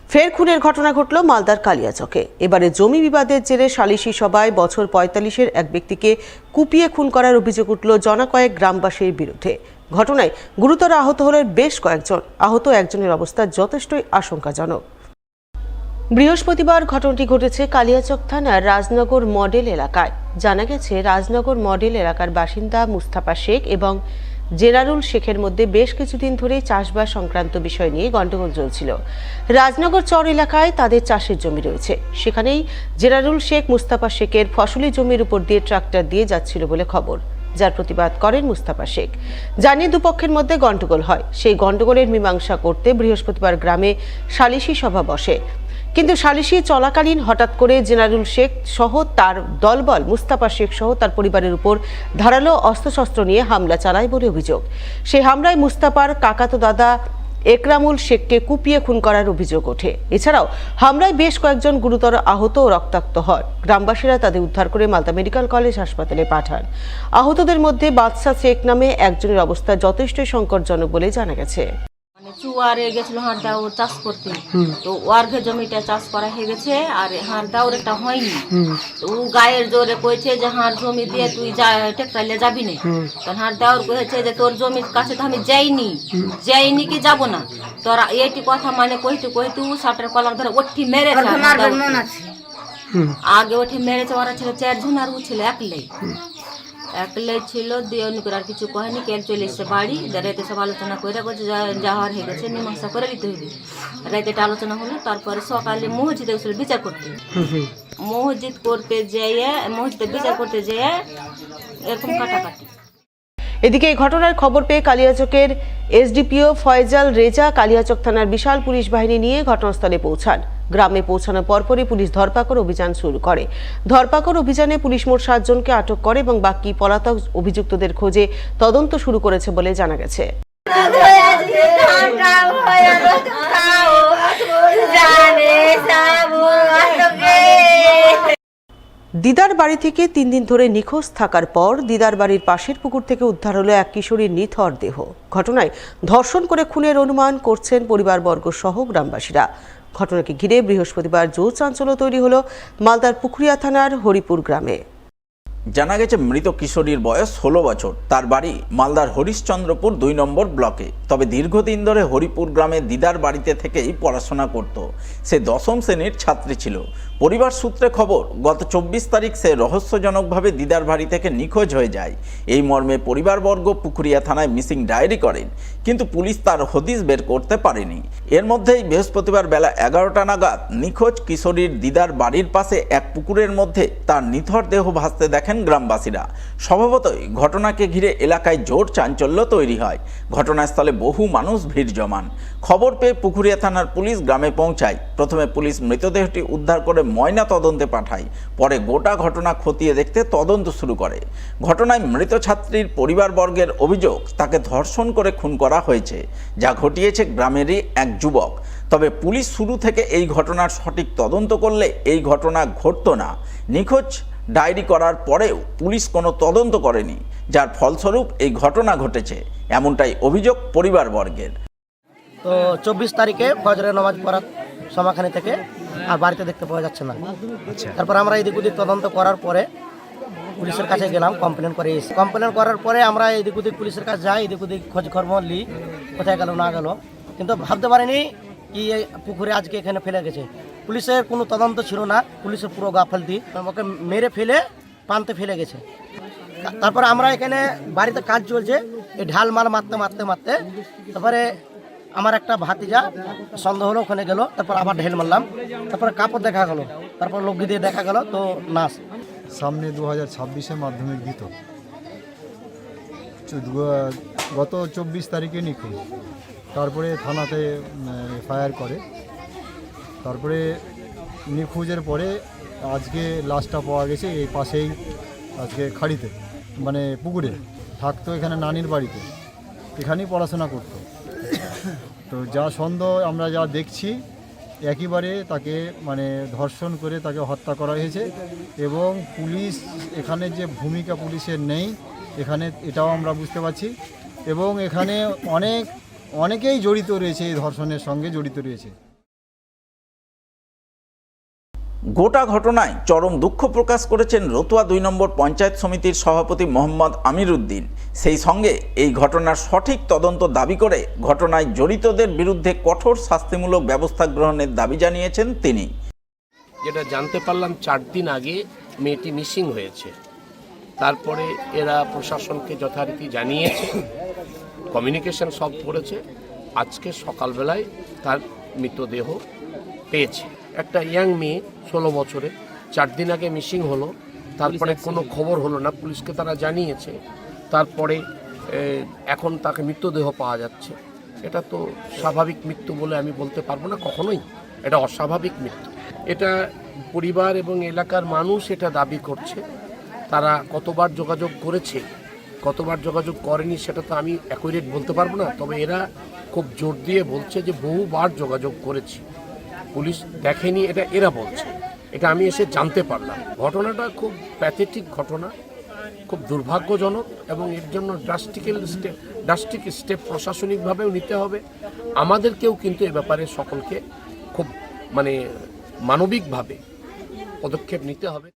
ফের খুনের ঘটনা ঘটল মালদার কালিয়াচকে। এবারে জমি বিবাদের জেরে সালিশি সভায় বছর ৪৫-এর এক ব্যক্তিকে কুপিয়ে খুন করার অভিযোগ উঠল জনকয়েক গ্রামবাসীর বিরুদ্ধে। ঘটনায় গুরুতর আহত হলেন বেশ কয়েকজন। আহত একজনের অবস্থা যথেষ্টই আশঙ্কাজনক। বৃহস্পতিবার ঘটনাটি ঘটেছে কালিয়াচক থানার রাজনগর মডেল এলাকায়। জানা গেছে, রাজনগর মডেল এলাকার বাসিন্দা মুস্তাফা শেখ এবং জেনারুল শেখের মধ্যে বেশ কিছুদিন ধরেই চাষবাস সংক্রান্ত বিষয় নিয়ে গন্ডগোল চলছিল। রাজনগর চর এলাকায় তাদের চাষের জমি রয়েছে। সেখানেই জেনারুল শেখ মুস্তাফা শেখের ফসলি জমির উপর দিয়ে ট্রাক্টর দিয়ে যাচ্ছিল বলে খবর, যার প্রতিবাদ করেন মুস্তাফা শেখ। জানিয়ে দুপক্ষের মধ্যে গন্ডগোল হয়। সেই গন্ডগোলের মীমাংসা করতে বৃহস্পতিবার গ্রামে সালিশি সভা বসে। কিন্তু সালিশি চলাকালীন হঠাৎ করে জেনারুল শেখ সহ তার দলবল মুস্তাফা শেখ সহ তার পরিবারের উপর ধারালো অস্ত্রশস্ত্র নিয়ে হামলা চালায় বলে অভিযোগ। সেই হামলায় মুস্তাফার কাকাতো দাদা একরামুল শেখকে কুপিয়ে খুন করার অভিযোগ ওঠে। এছাড়াও হামলায় বেশ কয়েকজন গুরুতর আহত ও রক্তাক্ত হয়। গ্রামবাসীরা তাদের উদ্ধার করে মালদা মেডিকেল কলেজ হাসপাতালে পাঠান। আহতদের মধ্যে বাদশা শেখ নামে একজনের অবস্থা যথেষ্টই সংকটজনক বলে জানা গেছে। চুয়ারে গেছিল হাড় দাউর চাষ করতে, তো ওয়ার্ঘে জমিটা চাষ করা হয়ে গেছে আর হাড় দাউর একটা হয়নি। তো ও গায়ের জোরে কইছে যে হাড় জমি দিয়ে তুই টেক্টাইলে যাবি না। তখন হাড় দাউর কইছে যে তোর জমির কাছে তো আমি যাইনি কি যাব না। তোরা এইটি কথা মানে কইতে সাপের কলার ধরে ওঠি মেরেছে। আগে ওঠে মেরেছে, ওরা ছিল 4 জন আর ও ছিল একলাই ছিল। দিয়ে অন্য করে আর কিছু কহেনি, কেন চলে এসছে বাড়ি। রাতে সব আলোচনা করে বলছে যাওয়ার হয়ে গেছে, মীমাংসা করে দিতে হইবে। রাতে এটা আলোচনা হলো। তারপরে সকালে মসজিদে গেছিল বিচার করতে। মসজিদে বিচার করতে যেয়ে এরকম কাটাকাটি। এদিকে এই ঘটনার খবর পেয়ে কালিয়াচকের এসডিপিও ফয়জাল রেজা কালিয়াচক থানার বিশাল পুলিশ বাহিনী নিয়ে ঘটনাস্থলে পৌঁছান। গ্রামে পৌঁছানোর পরপরই পুলিশ ধরপাকড় অভিযান শুরু করে। ধরপাকড় অভিযানে পুলিশ মোট 7 জনকে আটক করে এবং বাকি পলাতক অভিযুক্তদের খোঁজে তদন্ত শুরু করেছে বলে জানা গেছে। দিদার বাড়ি থেকে 3 দিন ধরে নিখোঁজ থাকার পর দিদার বাড়ির পাশের পুকুর থেকে উদ্ধার হলো এক কিশোরীর নিথর দেহ। ঘটনায় ধর্ষণ করে খুনের অনুমান করছেন পরিবারবর্গ সহ গ্রামবাসীরা। ঘটনাকে ঘিরে বৃহস্পতিবার জোর চাঞ্চল্য তৈরি হলো মালদার পুকুরিয়া থানার হরিপুর গ্রামে। জানা গেছে, মৃত কিশোরীর বয়স 16 বছর। তার বাড়ি মালদার হরিশ্চন্দ্রপুর 2 নম্বর ব্লকে। তবে দীর্ঘদিন ধরে হরিপুর গ্রামে দিদার বাড়িতে থেকেই পড়াশোনা করত। সে 10ম শ্রেণীর ছাত্রী ছিল। পরিবার সূত্রে খবর, গত 24 তারিখ সে রহস্যজনকভাবে দিদার বাড়ি থেকে নিখোঁজ হয়ে যায়। এই মর্মে পরিবারবর্গ পুকুরিয়া থানায় মিসিং ডায়েরি করেন, কিন্তু পুলিশ তার হদিশ বের করতে পারেনি। এর মধ্যেই বৃহস্পতিবার বেলা 11টা নাগাদ নিখোঁজ কিশোরীর দিদার বাড়ির পাশে এক পুকুরের মধ্যে তার নিথর দেহ ভাসতে দেখেন গ্রামবাসীরা। স্বভাবতই ঘটনাকে ঘিরে এলাকায় জোর চাঞ্চল্য তৈরি হয়। ঘটনাস্থলে বহু মানুষ ভিড় জমান। খবর পেয়ে পুকুরিয়া থানার পুলিশ গ্রামে পৌঁছায়। প্রথমে পুলিশ মৃতদেহটি উদ্ধার করে ময়না তদন্তে পাঠায়। পরে গোটা ঘটনা খতিয়ে দেখতে তদন্ত শুরু করে। ঘটনায় মৃত ছাত্রীর পরিবারবর্গের অভিযোগ, তাকে ধর্ষণ করে খুন করা হয়েছে, যা ঘটিয়েছে গ্রামেরই এক যুবক। তবে পুলিশ শুরু থেকে এই ঘটনার সঠিক তদন্ত করলে এই ঘটনা ঘটতো না। নিখোঁজ ডায়েরি করার পরেও পুলিশ কোনো তদন্ত করেনি, যার ফলস্বরূপ এই ঘটনা ঘটেছে, এমনটাই অভিযোগ পরিবারবর্গের। তো 24 তারিখে ফজরের নামাজ পড়ার সময়খানে থেকে আর বাড়িতে দেখতে পাওয়া যাচ্ছে না। তারপর আমরা এদিক ওদিক তদন্ত করার পরে পুলিশের কাছে গেলাম, কমপ্লেন করে এসেছি। কমপ্লেন করার পরে আমরা এদিক ওদিক পুলিশের কাছে যাই, এদিক ওদিক খোঁজ খবর নিই কোথায় গেল না গেল, কিন্তু ভাবতে পারিনি কি এই পুকুরে আজকে এখানে ফেলে গেছে। পুলিশের কোনো তদন্ত ছিল না, পুলিশের পুরো গাফলতি, ওকে মেরে ফেলে পানতে ফেলে গেছে। তারপরে আমরা এখানে বাড়িতে কাজ চলছে, এই ঢাল মাল মারতে তারপরে আমার একটা ভাতিজা সন্দেহ হলো, ওখানে গেল। তারপর আবার ঢেল মারলাম, তারপরে কাপড় দেখা গেল, তারপর লোক দিয়ে দেখা গেল তো নাশ। সামনে 2026-এ মাধ্যমিক দিত, গত 24 তারিখে নিখোঁজ। তারপরে থানাতে এফআইআর করে। তারপরে নিখোঁজের পরে আজকে লাশটা পাওয়া গেছে এই পাশেই, আজকে খাড়িতে মানে পুকুরে থাকতো, এখানে নানির বাড়িতে, এখানেই পড়াশোনা করতো। তো যা সন্দেহ আমরা যা দেখছি, একেবারে তাকে মানে ধর্ষণ করে তাকে হত্যা করা হয়েছে। এবং পুলিশ এখানে যে ভূমিকা পুলিশের নেই এখানে, এটাও আমরা বুঝতে পারছি। এবং এখানে অনেকেই জড়িত রয়েছে, এই ধর্ষণের সঙ্গে জড়িত রয়েছে। গোটা ঘটনায় চরম দুঃখ প্রকাশ করেছেন রতুয়া 2 নম্বর পঞ্চায়েত সমিতির সভাপতি মোহাম্মদ আমির উদ্দিন। সেই সঙ্গে এই ঘটনার সঠিক তদন্ত দাবি করে ঘটনায় জড়িতদের বিরুদ্ধে কঠোর শাস্তিমূলক ব্যবস্থা গ্রহণের দাবি জানিয়েছেন তিনি। যেটা জানতে পারলাম 4 দিন আগে মেয়েটি মিসিং হয়েছে, তারপরে এরা প্রশাসনকে যথারীতি জানিয়েছে, কমিউনিকেশন সব করেছে। আজকে সকালবেলায় তার মৃতদেহ পেয়েছে। একটা ইয়াং মেয়ে 16 বছরে 4 দিন আগে মিসিং হলো, তারপরে কোনো খবর হলো না, পুলিশকে তারা জানিয়েছে, তারপরে এখন তাকে মৃতদেহ পাওয়া যাচ্ছে। এটা তো স্বাভাবিক মৃত্যু বলে আমি বলতে পারবো না, কখনোই এটা অস্বাভাবিক মৃত্যু। এটা পরিবার এবং এলাকার মানুষ এটা দাবি করছে। তারা কতবার যোগাযোগ করেছে, কতবার যোগাযোগ করেনি সেটা তো আমি অ্যাকুরেট বলতে পারবো না, তবে এরা খুব জোর দিয়ে বলছে যে বহুবার যোগাযোগ করেছি, পুলিশ দেখেনি, এটা এরা বলছে। এটা আমি এসে জানতে পারলাম। ঘটনাটা খুব প্যাথেটিক ঘটনা, খুব দুর্ভাগ্যজনক, এবং এর জন্য ড্রাস্টিক স্টেপ প্রশাসনিকভাবেও নিতে হবে। আমাদেরকেও কিন্তু এ ব্যাপারে সকলকে খুব মানবিকভাবে পদক্ষেপ নিতে হবে।